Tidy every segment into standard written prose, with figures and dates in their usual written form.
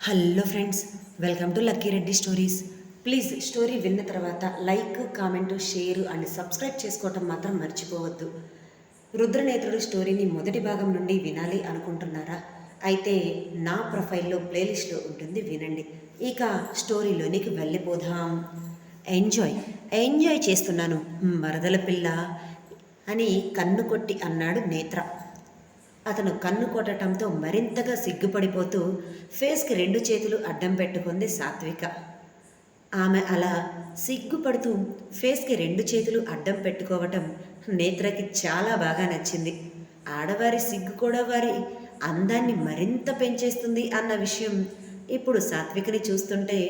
Hello friends, welcome to Lucky Reddy stories. Please story విన్న తర్వాత like, comment, share and subscribe చేసుకోవటం మాత్రం మర్చిపోవద్దు. రుద్రనేత్రుడు స్టోరీని మొదటి భాగం నుండి వినాలి అనుకుంటున్నారా? అయితే నా ప్రొఫైల్లో ప్లేలిస్ట్లో ఉంటుంది, వినండి. ఇక స్టోరీలోనికి వెళ్ళిపోదాం. ఎంజాయ్ ఎంజాయ్ చేస్తున్నాను మరదల పిల్ల అని కన్ను కొట్టి అన్నాడు నేత్ర. అతను కన్ను కొట్టడంతో మరింతగా సిగ్గుపడిపోతూ ఫేస్కి రెండు చేతులు అడ్డం పెట్టుకుంది సాత్విక. ఆమె అలా సిగ్గుపడుతూ ఫేస్కి రెండు చేతులు అడ్డం పెట్టుకోవటం నేత్రకి చాలా బాగా నచ్చింది. ఆడవారి సిగ్గు కూడా వారి అందాన్ని మరింత పెంచేస్తుంది అన్న విషయం ఇప్పుడు సాత్వికని చూస్తుంటే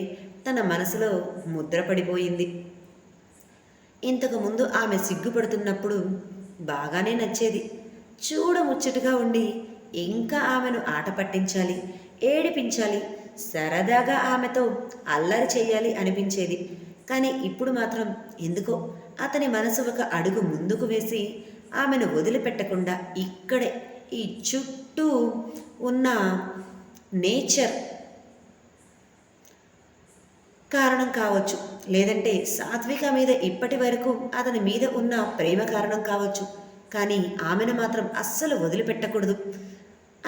తన మనసులో ముద్రపడిపోయింది. ఇంతకుముందు ఆమె సిగ్గుపడుతున్నప్పుడు బాగానే నచ్చేది. చూడముచ్చటగా ఉండి ఇంకా ఆమెను ఆట పట్టించాలి, ఏడిపించాలి, సరదాగా ఆమెతో అల్లరి చేయాలి అనిపించేది. కానీ ఇప్పుడు మాత్రం ఎందుకో అతని మనసు ఒక అడుగు ముందుకు వేసి ఆమెను వదిలిపెట్టకుండా ఇక్కడే ఈ చుట్టూ ఉన్న నేచర్ కారణం కావచ్చు, లేదంటే సాత్విక మీద ఇప్పటి వరకు అతని మీద ఉన్న ప్రేమ కారణం కావచ్చు, కానీ ఆమెను మాత్రం అస్సలు వదిలిపెట్టకూడదు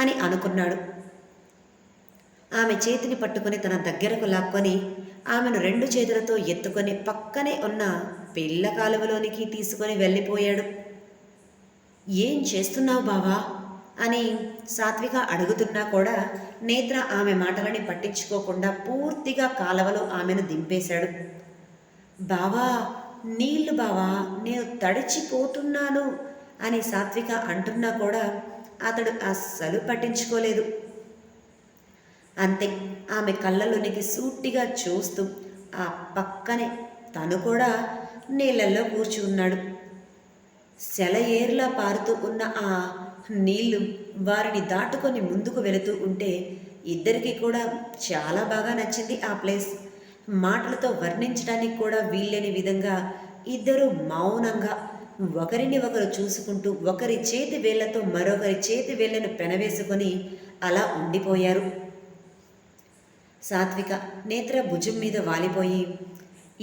అని అనుకున్నాడు. ఆమె చేతిని పట్టుకొని తన దగ్గరకు లాక్కొని ఆమెను రెండు చేతులతో ఎత్తుకొని పక్కనే ఉన్న పిల్ల కాలువలోనికి తీసుకొని వెళ్ళిపోయాడు. ఏం చేస్తున్నావు బావా అని సాత్విక అడుగుతున్నా కూడా నేత్ర ఆమె మాటలని పట్టించుకోకుండా పూర్తిగా కాలువలో ఆమెను దింపేశాడు. బావా, నీళ్లు బావా, నేను తడిచిపోతున్నాను అని సాత్విక అంటున్నా కూడా అతడు అస్సలు పట్టించుకోలేదు. అంతే, ఆమె కళ్ళలోనికి సూటిగా చూస్తూ ఆ పక్కనే తను కూడా నీళ్ళల్లో కూర్చున్నాడు. సెలయేరులా పారుతూ ఉన్న ఆ నీళ్లు వారిని దాటుకొని ముందుకు వెళుతూ ఉంటే ఇద్దరికీ కూడా చాలా బాగా నచ్చింది ఆ ప్లేస్. మాటలతో వర్ణించడానికి కూడా వీల్లేని విధంగా ఇద్దరు మౌనంగా ఒకరిని ఒకరు చూసుకుంటూ ఒకరి చేతి వేళ్లతో మరొకరి చేతి వేళ్లను పెనవేసుకొని అలా ఉండిపోయారు. సాత్విక నేత్ర భుజం మీద వాలిపోయి,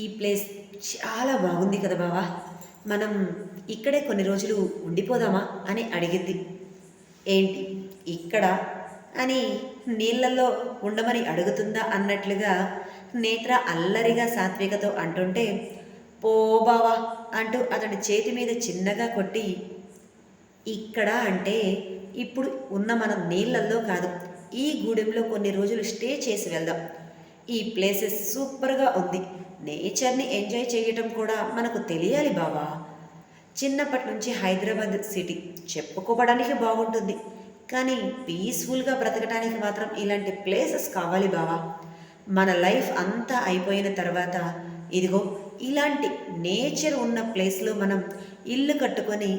ఈ ప్లేస్ చాలా బాగుంది కదా బావా, మనం ఇక్కడే కొన్ని రోజులు ఉండిపోదామా అని అడిగింది. ఏంటి ఇక్కడ అని నీళ్ళల్లో ఉండమని అడుగుతుందా అన్నట్లుగా నేత్ర అల్లరిగా సాత్వికతో అంటుంటే, పో బావా అంటూ అతడి చేతి మీద చిన్నగా కొట్టి, ఇక్కడ అంటే ఇప్పుడు ఉన్న మనం నీళ్ళల్లో కాదు, ఈ గూడెంలో కొన్ని రోజులు స్టే చేసి వెళ్దాం. ఈ ప్లేసెస్ సూపర్గా ఉంది, నేచర్ని ఎంజాయ్ చేయటం కూడా మనకు తెలియాలి బావా. చిన్నప్పటి నుంచి హైదరాబాద్ సిటీ చెప్పుకోవడానికి బాగుంటుంది, కానీ పీస్ఫుల్గా బ్రతకడానికి మాత్రం ఇలాంటి ప్లేసెస్ కావాలి బావా. మన లైఫ్ అంతా అయిపోయిన తర్వాత ఇదిగో ఇలాంటి నేచర్ ఉన్న ప్లేస్లో మనం ఇల్లు కట్టుకొని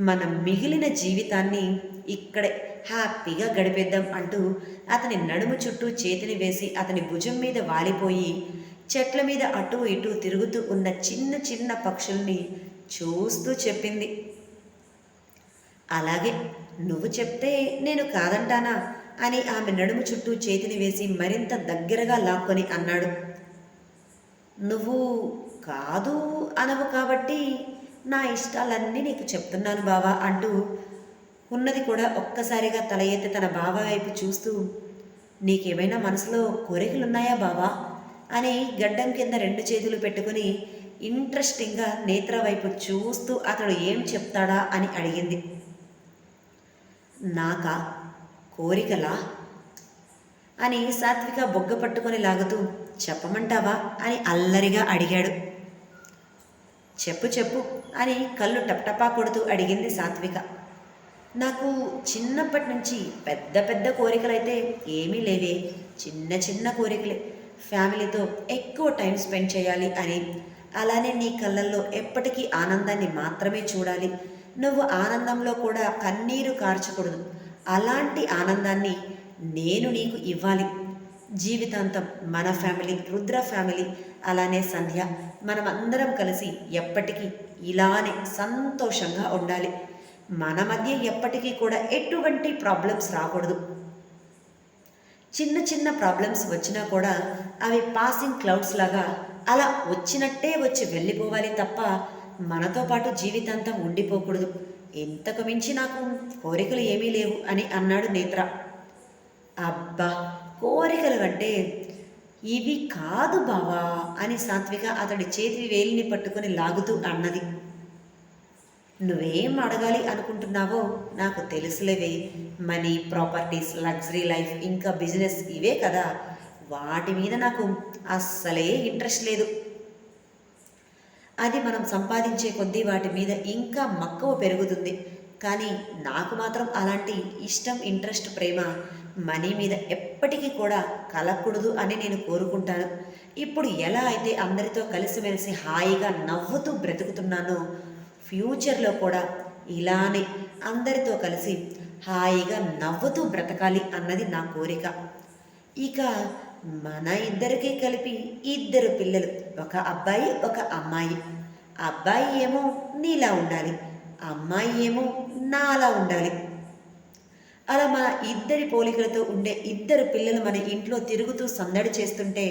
మన మిగిలిన జీవితాన్ని ఇక్కడే హ్యాపీగా గడిపేద్దాం అంటూ అతని నడుము చుట్టూ చేతిని వేసి అతని భుజం మీద వాలిపోయి చెట్ల మీద అటూ ఇటూ తిరుగుతూ ఉన్న చిన్న చిన్న పక్షుల్ని చూస్తూ చెప్పింది. అలాగే, నువ్వు చెప్తే నేను కాదంటానా అని ఆమె నడుము చుట్టూ చేతిని వేసి మరింత దగ్గరగా లాక్కొని అన్నాడు. నువ్వు కాదు అనవు కాబట్టి నా ఇష్టాలన్నీ నీకు చెప్తున్నాను బావా అంటూ ఉన్నది కూడా ఒక్కసారిగా తల ఎత్తి తన బావ వైపు చూస్తూ, నీకేమైనా మనసులో కోరికలున్నాయా బావా అని గడ్డం కింద రెండు చేతులు పెట్టుకుని ఇంట్రెస్టింగ్గా నేత్ర వైపు చూస్తూ అతడు ఏం చెప్తాడా అని అడిగింది. నాకా కోరికలా అని సాత్విక బొగ్గ పట్టుకొని లాగుతూ, చెప్పమంటావా అని అల్లరిగా అడిగాడు. చెప్పు చెప్పు అని కళ్ళు టప్టపా కొడుతూ అడిగింది సాత్విక. నాకు చిన్నప్పటి నుంచి పెద్ద పెద్ద కోరికలైతే ఏమీ లేవే, చిన్న చిన్న కోరికలే. ఫ్యామిలీతో ఎక్కువ టైం స్పెండ్ చేయాలి అని, అలానే నీ కళ్ళల్లో ఎప్పటికీ ఆనందాన్ని మాత్రమే చూడాలి, నువ్వు ఆనందంలో కూడా కన్నీరు కార్చకూడదు, అలాంటి ఆనందాన్ని నేను నీకు ఇవ్వాలి. జీవితాంతం మన ఫ్యామిలీ, రుద్ర ఫ్యామిలీ, అలానే సంధ్య, మనమందరం కలిసి ఎప్పటికీ ఇలానే సంతోషంగా ఉండాలి. మన మధ్య ఎప్పటికీ కూడా ఎటువంటి ప్రాబ్లమ్స్ రాకూడదు. చిన్న చిన్న ప్రాబ్లమ్స్ వచ్చినా కూడా అవి పాసింగ్ క్లౌడ్స్ లాగా అలా వచ్చినట్టే వచ్చి వెళ్ళిపోవాలి తప్ప మనతో పాటు జీవితాంతం ఉండిపోకూడదు. ఇంతకు మించి నాకు కోరికలు ఏమీ లేవు అని అన్నాడు నేత్ర. అబ్బా, కోరికలు అంటే ఇవి కాదు బావా అని సాత్విక అతడి చేతి వేలిని పట్టుకొని లాగుతూ అన్నది. నువ్వేం అడగాలి అనుకుంటున్నావో నాకు తెలుసులేవే. మనీ, ప్రాపర్టీస్, లగ్జరీ లైఫ్, ఇంకా బిజినెస్ ఇవే కదా. వాటి మీద నాకు అస్సలే ఇంట్రెస్ట్ లేదు. అది మనం సంపాదించే కొద్దీ వాటి మీద ఇంకా మక్కువ పెరుగుతుంది. కానీ నాకు మాత్రం అలాంటి ఇష్టం, ఇంట్రెస్ట్, ప్రేమ మనీ మీద ఎప్పటికీ కూడా కలగకూడదు అని నేను కోరుకుంటాను. ఇప్పుడు ఎలా అయితే అందరితో కలిసిమెలిసి హాయిగా నవ్వుతూ బ్రతుకుతున్నానో ఫ్యూచర్లో కూడా ఇలానే అందరితో కలిసి హాయిగా నవ్వుతూ బ్రతకాలి అన్నది నా కోరిక. ఇక మన ఇద్దరికీ కలిపి 2 పిల్లలు, ఒక అబ్బాయి ఒక అమ్మాయి. అబ్బాయి ఏమో నీలా ఉండాలి, అమ్మాయి ఏమో నాలా ఉండాలి. అలా మన ఇద్దరి పోలికలతో ఉండే 2 పిల్లలు మన ఇంట్లో తిరుగుతూ సందడి చేస్తుంటే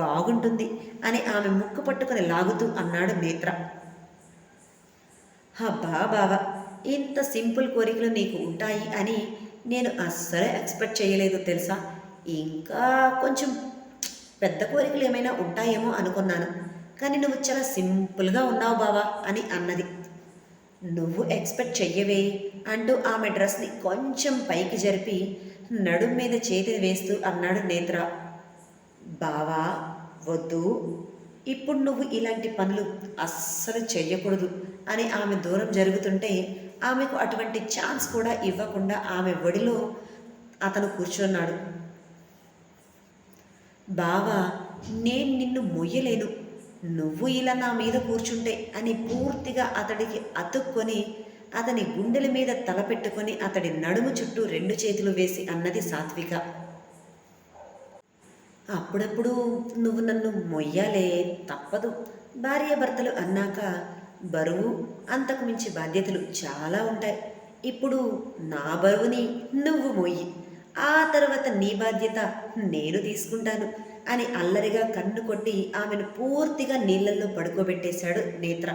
బాగుంటుంది అని ఆమె ముక్కు పట్టుకొని లాగుతూ అన్నాడు నేత్ర. అబ్బా బావా, ఇంత సింపుల్ కోరికలు నీకు ఉంటాయి అని నేను అస్సలే ఎక్స్పెక్ట్ చేయలేదు తెలుసా. ఇంకా కొంచెం పెద్ద కోరికలు ఏమైనా ఉంటాయేమో అనుకున్నాను. కానీ నువ్వు చాలా సింపుల్గా ఉన్నావు బావా అని అన్నది. నువ్వు ఎక్స్పెక్ట్ చెయ్యవే అంటూ ఆమె డ్రెస్ని కొంచెం పైకి జరిపి నడుం మీద చేతిని వేస్తూ అన్నాడు నేత్ర. బావా వద్దు, ఇప్పుడు నువ్వు ఇలాంటి పనులు అస్సలు చెయ్యకూడదు అని ఆమె దూరం జరుగుతుంటే ఆమెకు అటువంటి ఛాన్స్ కూడా ఇవ్వకుండా ఆమె ఒడిలో అతను కూర్చున్నాడు. బావా, నేను నిన్ను మొయ్యలేను, నువ్వు ఇలా నా మీద కూర్చుంటే అని పూర్తిగా అతడికి అతుక్కొని అతని గుండెల మీద తలపెట్టుకొని అతడి నడుము చుట్టూ 2 చేతులు వేసి అన్నది సాత్విక. అప్పుడప్పుడు నువ్వు నన్ను మొయ్యాలే, తప్పదు. భార్యాభర్తలు అన్నాక బరువు, అంతకు మించి బాధ్యతలు చాలా ఉంటాయి. ఇప్పుడు నా బరువుని నువ్వు మొయ్యి, ఆ తర్వాత నీ బాధ్యత నేను తీసుకుంటాను అని అల్లరిగా కన్ను కొట్టి ఆమెను పూర్తిగా నీళ్ళల్లో పడుకోబెట్టేశాడు నేత్ర.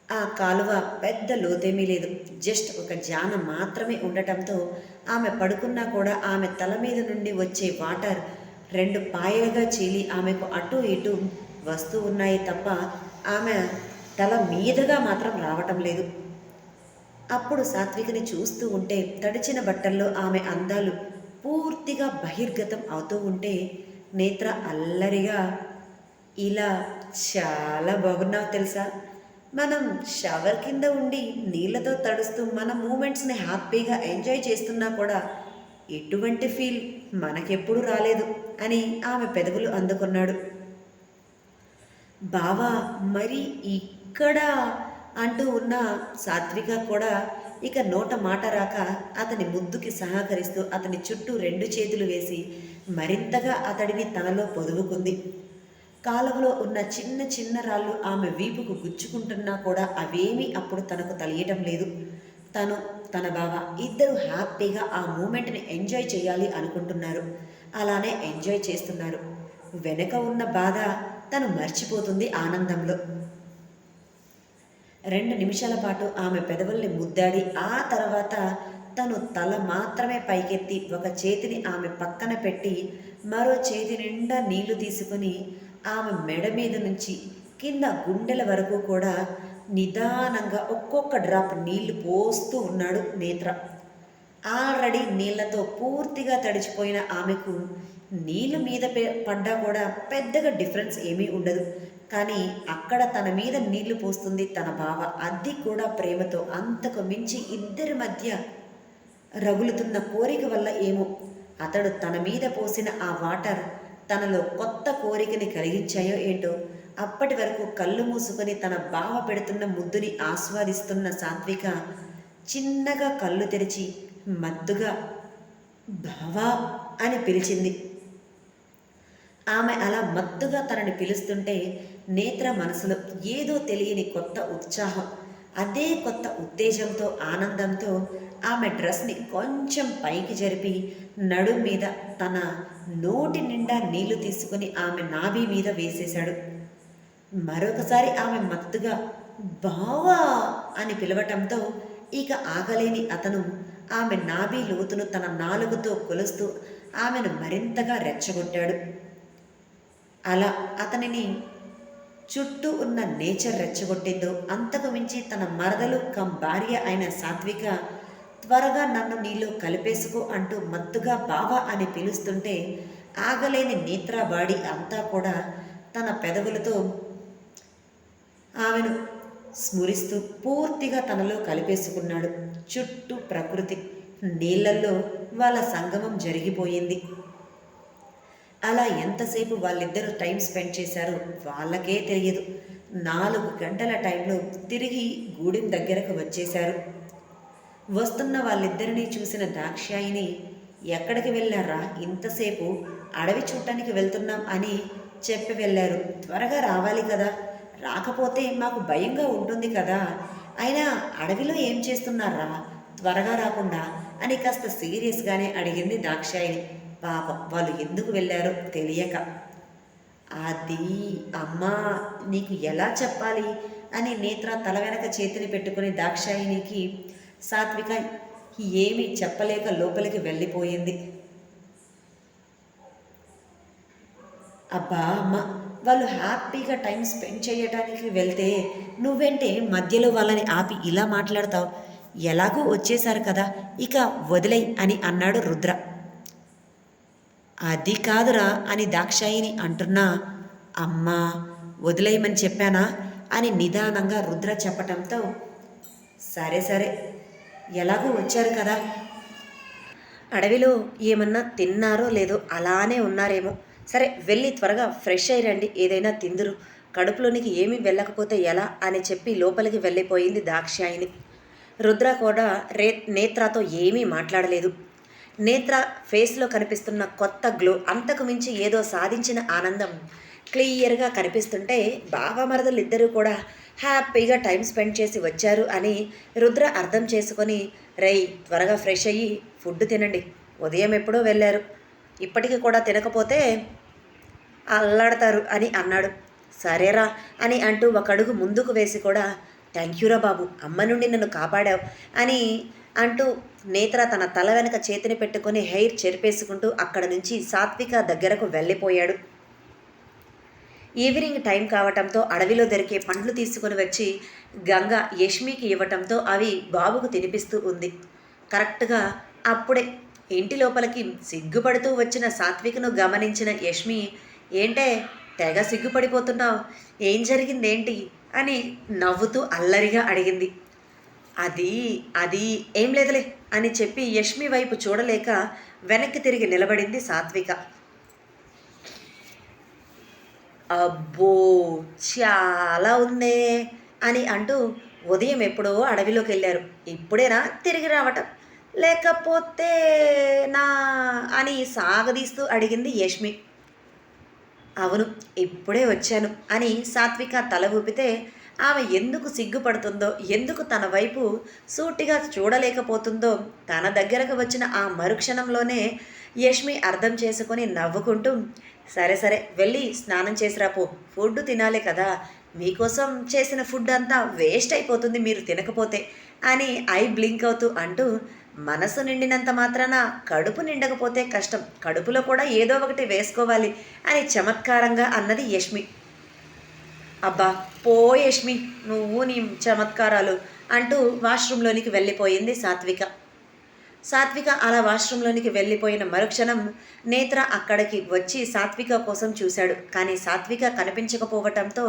ఆ కాలువ పెద్ద లోతేమీ లేదు, జస్ట్ ఒక జాన మాత్రమే ఉండటంతో ఆమె పడుకున్నా కూడా ఆమె తల మీద నుండి వచ్చే వాటర్ 2 పాయలుగా చీలి ఆమెకు అటు ఇటు వస్తూ ఉన్నాయి తప్ప ఆమె తల మీదుగా మాత్రం రావటం లేదు. అప్పుడు సాత్వికని చూస్తూ ఉంటే తడిచిన బట్టల్లో ఆమె అందాలు పూర్తిగా బహిర్గతం అవుతూ ఉంటే నేత్ర అల్లరిగా, ఇలా చాలా బాగున్నావు తెలుసా. మనం షవర్ కింద ఉండి నీళ్ళతో తడుస్తూ మన మూమెంట్స్ని హ్యాపీగా ఎంజాయ్ చేస్తున్నా కూడా ఎటువంటి ఫీల్ మనకెప్పుడు రాలేదు అని ఆమె పెదవులు అందుకున్నాడు. బావా, మరి ఇక్కడ అంటూ ఉన్న సాత్విక కూడా ఇక నోట మాట రాక అతని ముద్దుకి సహకరిస్తూ అతని చుట్టూ 2 చేతులు వేసి మరింతగా అతడిని తనలో పొదువుకుంది. కాలువలో ఉన్న చిన్న చిన్న రాళ్ళు ఆమె వీపుకు గుచ్చుకుంటున్నా కూడా అవేమీ అప్పుడు తనకు తెలియటం లేదు. తను తన బావ ఇద్దరు హ్యాపీగా ఆ మూమెంట్ని ఎంజాయ్ చేయాలి అనుకుంటున్నారు. అలానే ఎంజాయ్ చేస్తున్నారు. వెనక ఉన్న బాధ తను మర్చిపోతుంది ఆనందంలో. 2 నిమిషాల పాటు ఆమె పెదవుల్ని ముద్దాడి ఆ తర్వాత తను తల మాత్రమే పైకెత్తి ఒక చేతిని ఆమె పక్కన పెట్టి మరో చేతి నిండా నీళ్లు తీసుకుని ఆమె మెడ మీద నుంచి కింద గుండెల వరకు కూడా నిదానంగా ఒక్కొక్క డ్రాప్ నీళ్లు పోస్తూ ఉన్నాడు నేత్ర. ఆల్రెడీ నీళ్లతో పూర్తిగా తడిచిపోయిన ఆమెకు నీళ్ళు మీద పడ్డా కూడా పెద్దగా డిఫరెన్స్ ఏమీ ఉండదు. కానీ అక్కడ తన మీద నీళ్లు పోస్తుంది తన బావ, అది కూడా ప్రేమతో. అంతకు మించి ఇద్దరి మధ్య రగులుతున్న కోరిక వల్ల ఏమో అతడు తన మీద పోసిన ఆ వాటర్ తనలో కొత్త కోరికని కలిగించాయో ఏంటో. అప్పటి వరకు కళ్ళు మూసుకొని తన బావ పెడుతున్న ముద్దుని ఆస్వాదిస్తున్న సాత్విక చిన్నగా కళ్ళు తెరిచి మత్తుగా బావా అని పిలిచింది. ఆమె అలా మత్తుగా తనని పిలుస్తుంటే నేత్ర మనసులో ఏదో తెలియని కొత్త ఉత్సాహం, అదే కొత్త ఉత్తేజంతో ఆనందంతో ఆమె డ్రెస్ని కొంచెం పైకి జరిపి నడుం మీద తన నోటి నిండా నీళ్లు తీసుకుని ఆమె నాభి మీద వేసేశాడు. మరొకసారి ఆమె మత్తుగా బావా అని పిలవటంతో ఇక ఆగలేని అతను ఆమె నాభి లోతును తన నాలుగుతో కొలుస్తూ ఆమెను మరింతగా రెచ్చగొట్టాడు. అలా అతనిని చుట్టూ ఉన్న నేచర్ రెచ్చగొట్టిందో అంతకు మించి తన మరదలు భార్య అయిన సాత్విక త్వరగా నన్ను నీలో కలిపేసుకో అంటూ మత్తుగా బావా అని పిలుస్తుంటే ఆగలేని నేత్ర బాడీ అంతా కూడా తన పెదవులతో ఆమెను స్మరిస్తూ పూర్తిగా తనలో కలిపేసుకున్నాడు. చుట్టూ ప్రకృతి, నీళ్లలో వాళ్ళ సంగమం జరిగిపోయింది. అలా ఎంతసేపు వాళ్ళిద్దరూ టైం స్పెండ్ చేశారో వాళ్ళకే తెలియదు. 4 గంటల టైంలో తిరిగి గూడెం దగ్గరకు వచ్చేశారు. వస్తున్న వాళ్ళిద్దరినీ చూసిన దాక్షాయిని, ఎక్కడికి వెళ్ళారా ఇంతసేపు? అడవి చూడటానికి వెళ్తున్నాం అని చెప్పి వెళ్ళారు. త్వరగా రావాలి కదా, రాకపోతే మాకు భయంగా ఉంటుంది కదా. అయినా అడవిలో ఏం చేస్తున్నారా త్వరగా రాకుండా అని కాస్త సీరియస్గానే అడిగింది దాక్షాయిని. పాపం వాళ్ళు ఎందుకు వెళ్ళారో తెలియక. అది అమ్మా నీకు ఎలా చెప్పాలి అని నేత్ర తల వెనక చేతిని పెట్టుకుని దాక్షాయినికి సాత్విక ఏమీ చెప్పలేక లోపలికి వెళ్ళిపోయింది. అబ్బా అమ్మ, వాళ్ళు హ్యాపీగా టైం స్పెండ్ చేయటానికి వెళ్తే నువ్వేంటే మధ్యలో వాళ్ళని ఆపి ఇలా మాట్లాడతావు? ఎలాగూ వచ్చేశారు కదా, ఇక వదిలేయ్ అని అన్నాడు రుద్ర. అది కాదురా అని దాక్షాయిని అంటున్నా, అమ్మా వదిలేయమని చెప్పానా అని నిదానంగా రుద్ర చెప్పటంతో, సరే సరే ఎలాగూ వచ్చారు కదా, అడవిలో ఏమన్నా తిన్నారో లేదో అలానే ఉన్నారేమో, సరే వెళ్ళి త్వరగా ఫ్రెష్ అయ్యి రండి, ఏదైనా తిందురు, కడుపులోనికి ఏమీ వెళ్ళకపోతే ఎలా అని చెప్పి లోపలికి వెళ్ళిపోయింది దాక్షాయిని. రుద్ర కూడా నేత్రతో ఏమీ మాట్లాడలేదు. నేత్ర ఫేస్లో కనిపిస్తున్న కొత్త గ్లో, అంతకు మించి ఏదో సాధించిన ఆనందం క్లియర్గా కనిపిస్తుంటే బావమరదలు ఇద్దరూ కూడా హ్యాపీగా టైం స్పెండ్ చేసి వచ్చారు అని రుద్ర అర్థం చేసుకొని, రై త్వరగా ఫ్రెష్ అయ్యి ఫుడ్ తినండి, ఉదయం ఎప్పుడో వెళ్ళారు, ఇప్పటికీ కూడా తినకపోతే అల్లాడతారు అని అన్నాడు. సరేరా అని అంటూ ఒక అడుగు ముందుకు వేసి కూడా, థ్యాంక్ యూరా బాబు, అమ్మ నుండి నన్ను కాపాడావు అని అంటూ నేత్ర తన తల వెనక చేతిని పెట్టుకుని హెయిర్ చెరిపేసుకుంటూ అక్కడ నుంచి సాత్విక దగ్గరకు వెళ్ళిపోయాడు. ఈవినింగ్ టైం కావటంతో అడవిలో దొరికే పండ్లు తీసుకుని వచ్చి గంగ యష్మికి ఇవ్వటంతో అవి బాబుకు తినిపిస్తూ ఉంది. కరెక్ట్గా అప్పుడే ఇంటి లోపలికి సిగ్గుపడుతూ వచ్చిన సాత్వికను గమనించిన యష్మి, ఏంటే తెగ సిగ్గుపడిపోతున్నావు, ఏం జరిగిందేంటి అని నవ్వుతూ అల్లరిగా అడిగింది. అది అది ఏం లేదులే అని చెప్పి యష్మి వైపు చూడలేక వెనక్కి తిరిగి నిలబడింది సాత్విక. అబ్బో చాలా ఉందే అని అంటూ, ఉదయం ఎప్పుడో అడవిలోకి వెళ్ళారు, ఇప్పుడేనా తిరిగి రావటం, లేకపోతే నా అని సాగదీస్తూ అడిగింది యష్మి. అవును ఇప్పుడే వచ్చాను అని సాత్విక తల ఊపితే ఆమె ఎందుకు సిగ్గుపడుతుందో, ఎందుకు తన వైపు సూటిగా చూడలేకపోతుందో తన దగ్గరకు వచ్చిన ఆ మరుక్షణంలోనే యష్మి అర్థం చేసుకొని నవ్వుకుంటూ, సరే సరే వెళ్ళి స్నానం చేసిరాపో, ఫుడ్ తినాలి కదా, మీకోసం చేసిన ఫుడ్ అంతా వేస్ట్ అయిపోతుంది మీరు తినకపోతే అని ఐ బ్లింక్ అవుతూ అంటూ, మనసు నిండినంత మాత్రాన కడుపు నిండకపోతే కష్టం, కడుపులో కూడా ఏదో ఒకటి వేసుకోవాలి అని చమత్కారంగా అన్నది యష్మి. అబ్బా పో యష్మి, నువ్వు నీ చమత్కారాలు అంటూ వాష్రూమ్లోనికి వెళ్ళిపోయింది సాత్విక. సాత్విక అలా వాష్రూమ్లోనికి వెళ్ళిపోయిన మరుక్షణం నేత్ర అక్కడికి వచ్చి సాత్విక కోసం చూశాడు. కానీ సాత్విక కనిపించకపోవటంతో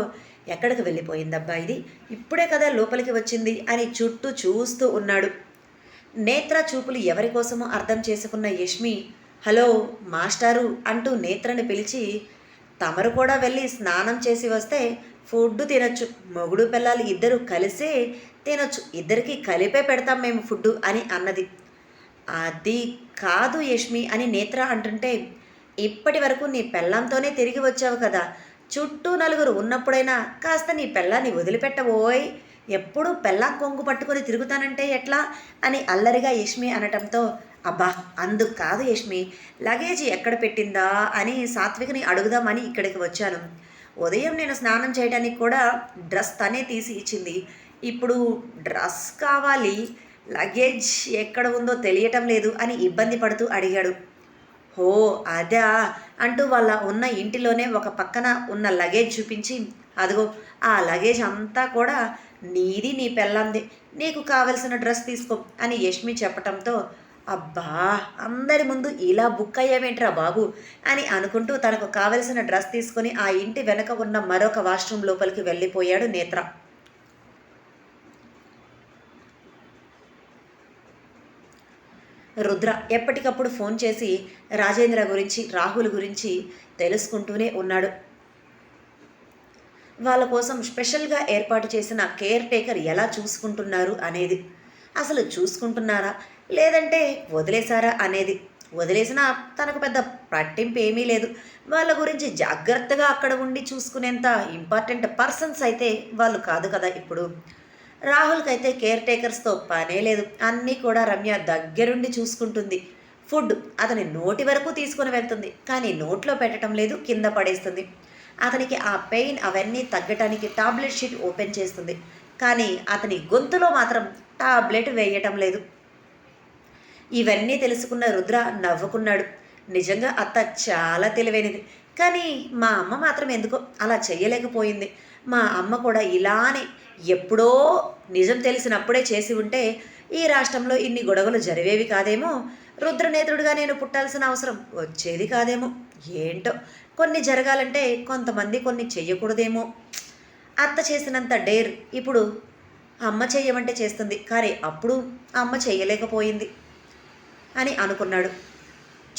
ఎక్కడికి వెళ్ళిపోయిందబ్బా ఇది, ఇప్పుడే కదా లోపలికి వచ్చింది అని చుట్టూ చూస్తూ ఉన్నాడు. నేత్ర చూపులు ఎవరి కోసమో అర్థం చేసుకున్న యష్మి, హలో మాస్టారు అంటూ నేత్రని పిలిచి, తమరు కూడా వెళ్ళి స్నానం చేసి వస్తే ఫుడ్ తినొచ్చు, మొగుడు పిల్లలు ఇద్దరు కలిసే తినొచ్చు, ఇద్దరికి కలిపే పెడతాం మేము ఫుడ్ అని అన్నది. అది కాదు యష్మి అని నేత్ర అంటుంటే, ఇప్పటి వరకు నీ పెళ్ళంతోనే తిరిగి వచ్చావు కదా, చుట్టూ నలుగురు ఉన్నప్పుడైనా కాస్త నీ పెళ్ళాన్ని వదిలిపెట్టబోయ్, ఎప్పుడు పెళ్ళాం కొంగు పట్టుకొని తిరుగుతానంటే ఎట్లా అని అల్లరిగా యష్మి అనటంతో, అబ్బా అందుకు కాదు యష్మి, లగేజ్ ఎక్కడ పెట్టిందా అని సాత్వికని అడుగుదామని ఇక్కడికి వచ్చాను. ఉదయం నేను స్నానం చేయడానికి కూడా డ్రెస్ తనే తీసి ఇచ్చింది. ఇప్పుడు డ్రెస్ కావాలి, లగేజ్ ఎక్కడ ఉందో తెలియటం లేదు అని ఇబ్బంది పడుతూ అడిగాడు. ఓ అదా అంటూ వాళ్ళ ఉన్న ఇంటిలోనే ఒక పక్కన ఉన్న లగేజ్ చూపించి, అదిగో ఆ లగేజ్ అంతా కూడా నీది నీ పెళ్ళంది, నీకు కావలసిన డ్రెస్ తీసుకో అని యష్మి చెప్పటంతో, అబ్బా అందరి ముందు ఇలా బుక్ అయ్యావేంట్రా బాబు అని అనుకుంటూ తనకు కావలసిన డ్రెస్ తీసుకొని ఆ ఇంటి వెనక ఉన్న మరొక వాష్రూమ్ లోపలికి వెళ్ళిపోయాడు నేత్ర. రుద్ర ఎప్పటికప్పుడు ఫోన్ చేసి రాజేంద్ర గురించి రాహుల్ గురించి తెలుసుకుంటూనే ఉన్నాడు. వాళ్ళ కోసం స్పెషల్గా ఏర్పాటు చేసిన కేర్ టేకర్ ఎలా చూసుకుంటున్నారు అనేది, అసలు చూసుకుంటున్నారా లేదంటే వదిలేశారా అనేది. వదిలేసినా తనకు పెద్ద పట్టింపు ఏమీ లేదు. వాళ్ళ గురించి జాగ్రత్తగా అక్కడ ఉండి చూసుకునేంత ఇంపార్టెంట్ పర్సన్స్ అయితే వాళ్ళు కాదు కదా ఇప్పుడు. రాహుల్కి అయితే కేర్ టేకర్స్తో పనే లేదు. అన్నీ కూడా రమ్య దగ్గరుండి చూసుకుంటుంది. ఫుడ్ అతని నోటి వరకు తీసుకుని వెళ్తుంది, కానీ నోట్లో పెట్టడం లేదు, కింద పడేస్తుంది. అతనికి ఆ పెయిన్ అవన్నీ తగ్గటానికి టాబ్లెట్ షీట్ ఓపెన్ చేస్తుంది, కానీ అతని గొంతులో మాత్రం టాబ్లెట్ వేయటం లేదు. ఇవన్నీ తెలుసుకున్న రుద్ర నవ్వుకున్నాడు. నిజంగా అత్త చాలా తెలివైనది, కానీ మా అమ్మ మాత్రం ఎందుకో అలా చెయ్యలేకపోయింది. మా అమ్మ కూడా ఇలానే ఎప్పుడో నిజం తెలిసినప్పుడే చేసి ఉంటే ఈ రాష్ట్రంలో ఇన్ని గొడవలు జరిగేవి కాదేమో, రుద్రనేత్రుడిగా నేను పుట్టాల్సిన అవసరం వచ్చేది కాదేమో. ఏంటో కొన్ని జరగాలంటే కొంతమంది కొన్ని చెయ్యకూడదేమో. అత్త చేసినంత డేర్ ఇప్పుడు అమ్మ చెయ్యమంటే చేస్తుంది, కానీ అప్పుడు అమ్మ చెయ్యలేకపోయింది అని అనుకున్నాడు.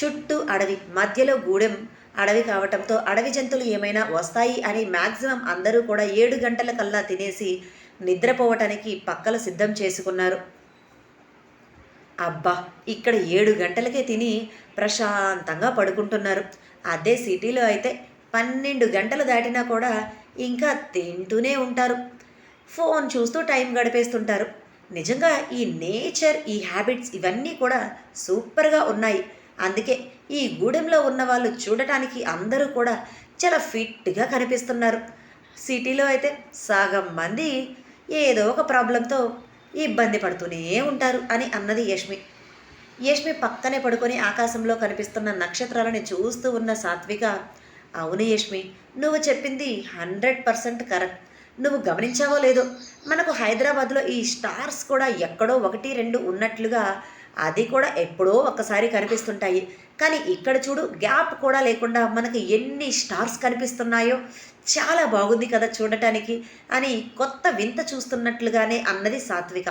చుట్టూ అడవి, మధ్యలో గూడెం అడవి కావటంతో అడవి జంతువులు ఏమైనా వస్తాయి అని మ్యాక్సిమం అందరూ కూడా 7 గంటల కల్లా తినేసి నిద్రపోవటానికి పక్కలు సిద్ధం చేసుకున్నారు. అబ్బా ఇక్కడ 7 గంటలకే తిని ప్రశాంతంగా పడుకుంటున్నారు. అదే సిటీలో అయితే 12 గంటలు దాటినా కూడా ఇంకా తింటూనే ఉంటారు, ఫోన్ చూస్తూ టైం గడిపేస్తుంటారు. నిజంగా ఈ నేచర్, ఈ హ్యాబిట్స్ ఇవన్నీ కూడా సూపర్గా ఉన్నాయి. అందుకే ఈ గూడెంలో ఉన్న వాళ్ళు చూడటానికి అందరూ కూడా చాలా ఫిట్గా కనిపిస్తున్నారు. సిటీలో అయితే సగం మంది ఏదో ఒక ప్రాబ్లంతో ఇబ్బంది పడుతూనే ఉంటారు అని అన్నది యష్మి. యష్మి పక్కనే పడుకొని ఆకాశంలో కనిపిస్తున్న నక్షత్రాలని చూస్తూ ఉన్న సాత్విక, అవును యష్మి, నువ్వు చెప్పింది 100% కరెక్ట్. నువ్వు గమనించావో లేదో, మనకు హైదరాబాద్లో ఈ స్టార్స్ కూడా ఎక్కడో 1, 2 ఉన్నట్లుగా అది కూడా ఎప్పుడో ఒక్కసారి కనిపిస్తుంటాయి. కానీ ఇక్కడ చూడు, గ్యాప్ కూడా లేకుండా మనకి ఎన్ని స్టార్స్ కనిపిస్తున్నాయో, చాలా బాగుంది కదా చూడటానికి అని కొత్త వింత చూస్తున్నట్లుగానే అన్నది సాత్విక.